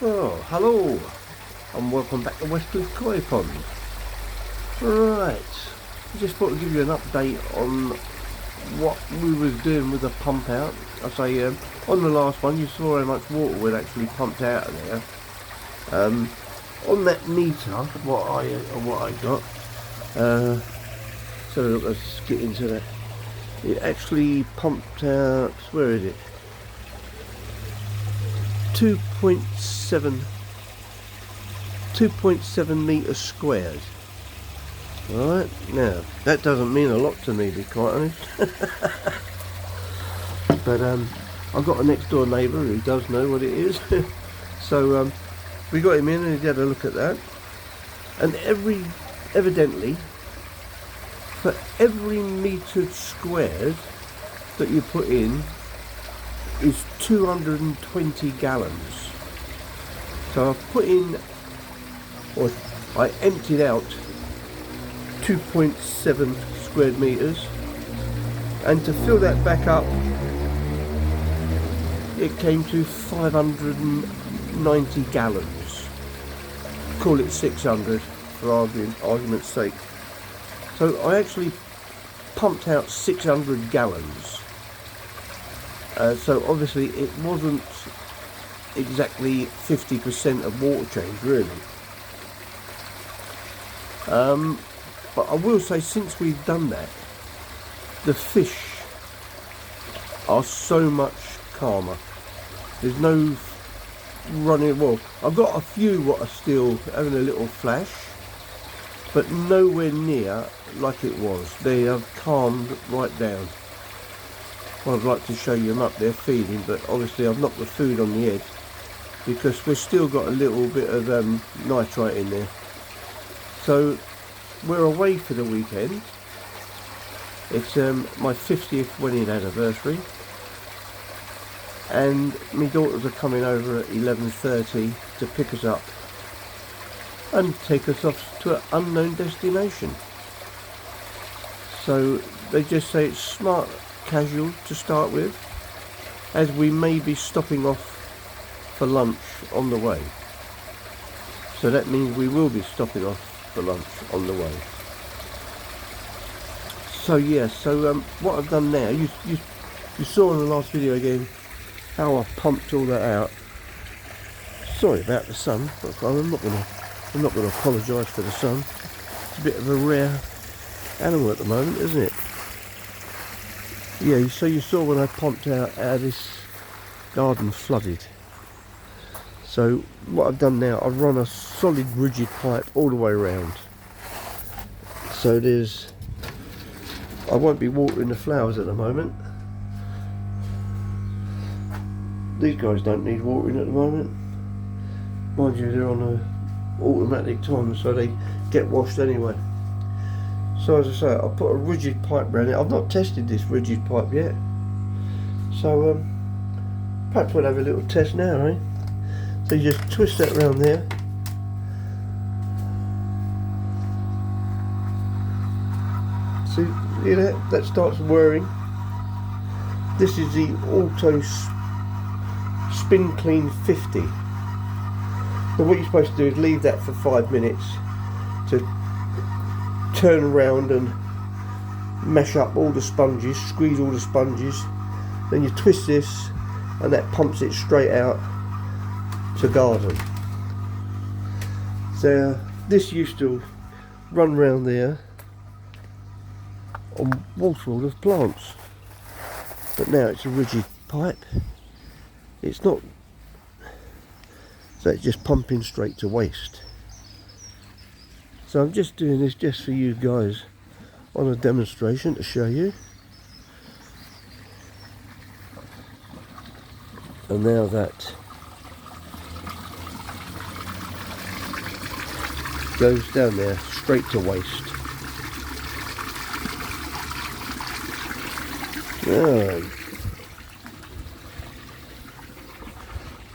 Oh, hello, and welcome back to Westcliff Koi Pond. Right, I just thought to give you an update on what we was doing with the pump out. I say, on the last one you saw how much water we'd actually pumped out of there. On that meter, what I got, so look, let's get into that. It actually pumped out, where is it? 2.7 metres squared. Right, now that doesn't mean a lot to me, to be quite honest. But I've got a next door neighbour who does know what it is. So we got him in and he had a look at that, and evidently for every metre squared that you put in is 220 gallons. So I've put in, or I emptied out 2.7 square metres, and to fill that back up it came to 590 gallons. Call it 600 for argument's sake. So I actually pumped out 600 gallons. So obviously it wasn't exactly 50% of water change, really. But I will say, since we've done that, the fish are so much calmer. There's no running. Well, I've got a few what are still having a little flash, but nowhere near like it was. They have calmed right down. I'd like to show you them up there feeding, but obviously I've knocked the food on the head because we've still got a little bit of nitrite in there. So we're away for the weekend. It's my 50th wedding anniversary, and my daughters are coming over at 11:30 to pick us up and take us off to an unknown destination. So they just say it's smart casual to start with, as we may be stopping off for lunch on the way. So that means we will be stopping off for lunch on the way. So yeah, so what I've done now, you saw in the last video again how I pumped all that out. Sorry about the sun, but I'm not gonna apologise for the sun. It's a bit of a rare animal at the moment, isn't it? Yeah, so you saw when I pumped out how this garden flooded. So what I've done now, I've run a solid rigid pipe all the way around. So I won't be watering the flowers at the moment. These guys don't need watering at the moment. Mind you, they're on a automatic timer, so they get washed anyway. So as I say, I'll put a rigid pipe around it. I've not tested this rigid pipe yet, so perhaps we'll have a little test now, eh? So you just twist that around there. See that starts whirring. This is the Auto Spin Clean 50. So what you're supposed to do is leave that for 5 minutes to turn around and mash up all the sponges, squeeze all the sponges. Then you twist this and that pumps it straight out to garden. So this used to run round there on water all of plants, but now it's a rigid pipe. It's not, so it's just pumping straight to waste. So I'm just doing this just for you guys on a demonstration to show you. And now that goes down there straight to waste.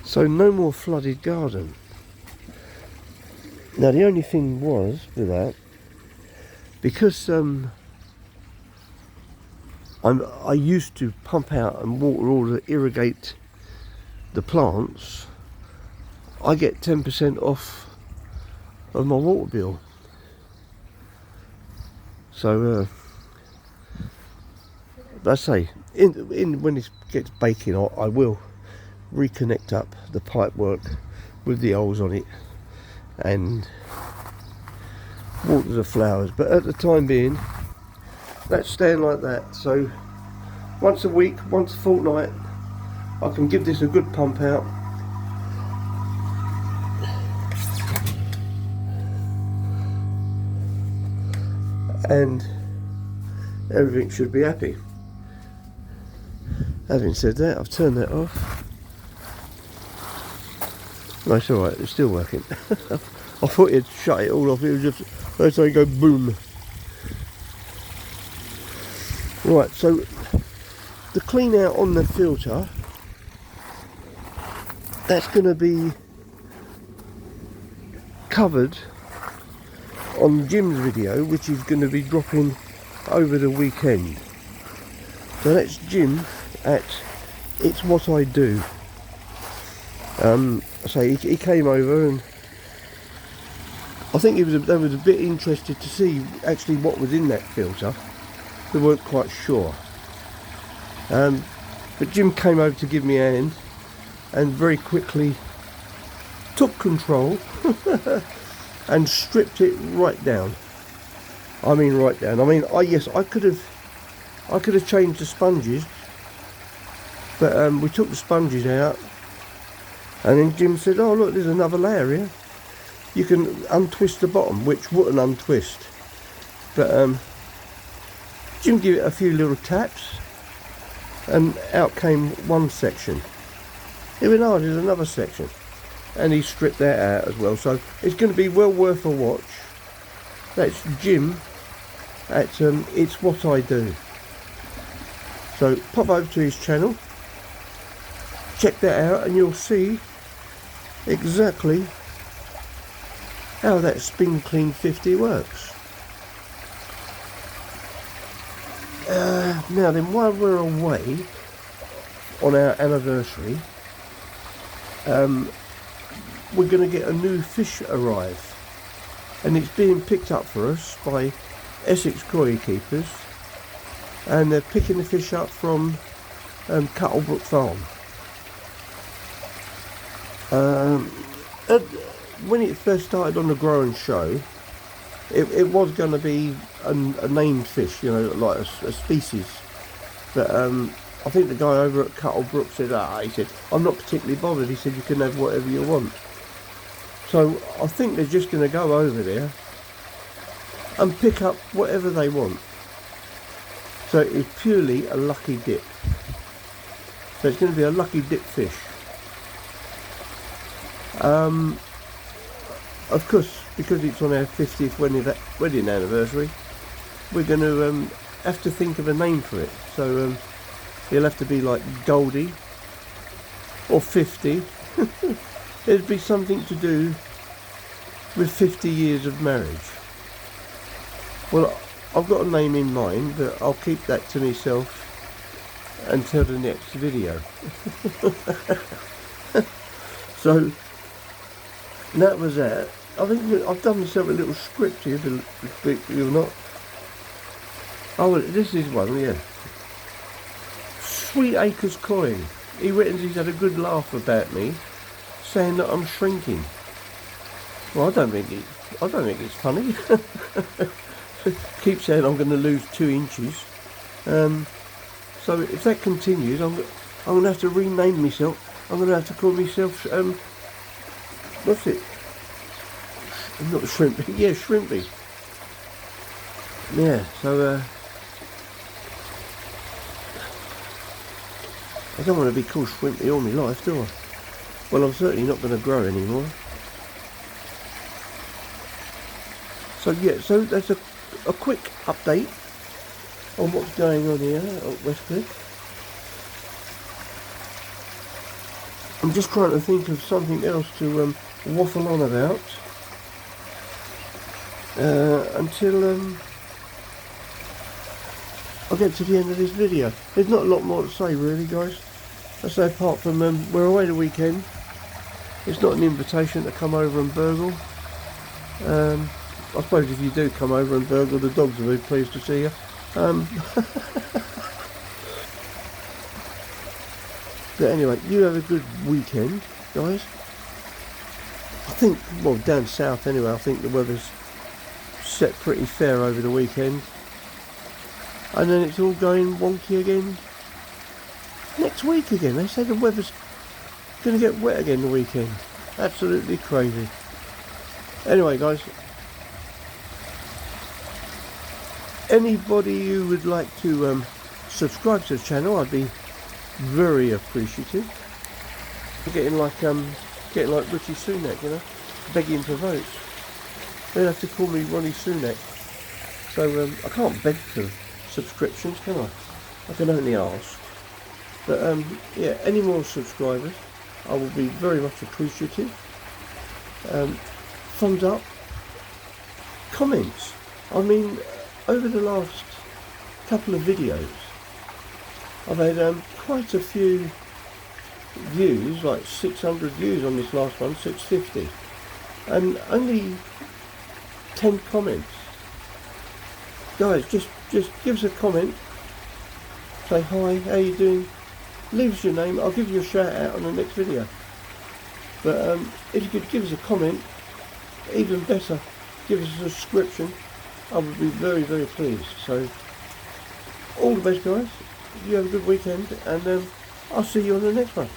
So no more flooded garden. Now the only thing was with that, because I used to pump out and water all to irrigate the plants, I get 10% off of my water bill. So I say, when it gets baking, I will reconnect up the pipe work with the holes on it and water the flowers. But at the time being, that's staying like that. So once a week, once a fortnight, I can give this a good pump out. And everything should be happy. Having said that, I've turned that off. No, it's alright, it's still working. I thought you'd shut it all off, it was just, let's say, go boom. Right, so the clean out on the filter, that's going to be covered on Jim's video, which is going to be dropping over the weekend. So that's Jim at It's What I Do. So he came over, and I think they was a bit interested to see actually what was in that filter. They weren't quite sure. But Jim came over to give me a hand and very quickly took control and stripped it right down. I mean right down. I mean, yes, I could have changed the sponges, but we took the sponges out, and then Jim said, "Oh look, there's another layer here. You can untwist the bottom," which wouldn't untwist. But Jim gave it a few little taps, and out came one section. He went, "Oh, there's another section," and he stripped that out as well. So it's going to be well worth a watch. That's Jim at It's What I Do. So pop over to his channel, check that out, and you'll see exactly how that Spin Clean 50 works. Now then, while we're away on our anniversary, we're going to get a new fish arrive, and it's being picked up for us by Essex Koi Keepers, and they're picking the fish up from Cuttlebrook Farm. When it first started on the Grow and Show, it was going to be a named fish, you know, like a species. But I think the guy over at Cuttlebrook said, he said, "I'm not particularly bothered." He said, "You can have whatever you want." So I think they're just going to go over there and pick up whatever they want. So it's purely a lucky dip. So it's going to be a lucky dip fish. Of course, because it's on our 50th wedding anniversary, we're going to have to think of a name for it. So it'll have to be like Goldie or 50. It'd be something to do with 50 years of marriage. Well, I've got a name in mind, but I'll keep that to myself until the next video. So that was that. I think I've done myself a little script here, believe it or not. Oh, well, this is one, yeah. Sweet Acres Koi. He reckons he's had a good laugh about me, saying that I'm shrinking. Well, I don't think it's funny. Keep saying I'm going to lose 2 inches. So if that continues, I'm going to have to rename myself. I'm going to have to call myself what's it? Not Shrimpy. Yeah, Shrimpy. Yeah. So I don't want to be called Shrimpy all my life, do I? Well, I'm certainly not going to grow anymore. So yeah, so that's a quick update on what's going on here at Westcliff. I'm just trying to think of something else to waffle on about until I get to the end of this video. There's not a lot more to say really, guys. I say apart from we're away the weekend, It's not an invitation to come over and burgle. I suppose if you do come over and burgle, the dogs will be pleased to see you. But anyway, you have a good weekend, guys. I think, well, down south anyway, I think the weather's set pretty fair over the weekend. And then it's all going wonky again next week again. They say the weather's going to get wet again the weekend. Absolutely crazy. Anyway, guys, anybody who would like to subscribe to the channel, I'd be very appreciative. Getting like Rishi Sunak, you know, begging for votes. They'd have to call me Ronnie Sunak. So I can't beg for subscriptions, can I? I can only ask. But yeah, any more subscribers, I will be very much appreciative. Thumbs up, comments. I mean, over the last couple of videos, I've had quite a few views, like 600 views on this last one, 650, and only 10 comments. Guys, just give us a comment, say hi, how you doing, leave us your name, I'll give you a shout out on the next video. But if you could give us a comment, even better, give us a subscription, I would be very, very pleased. So all the best, guys. You have a good weekend, and I'll see you on the next one.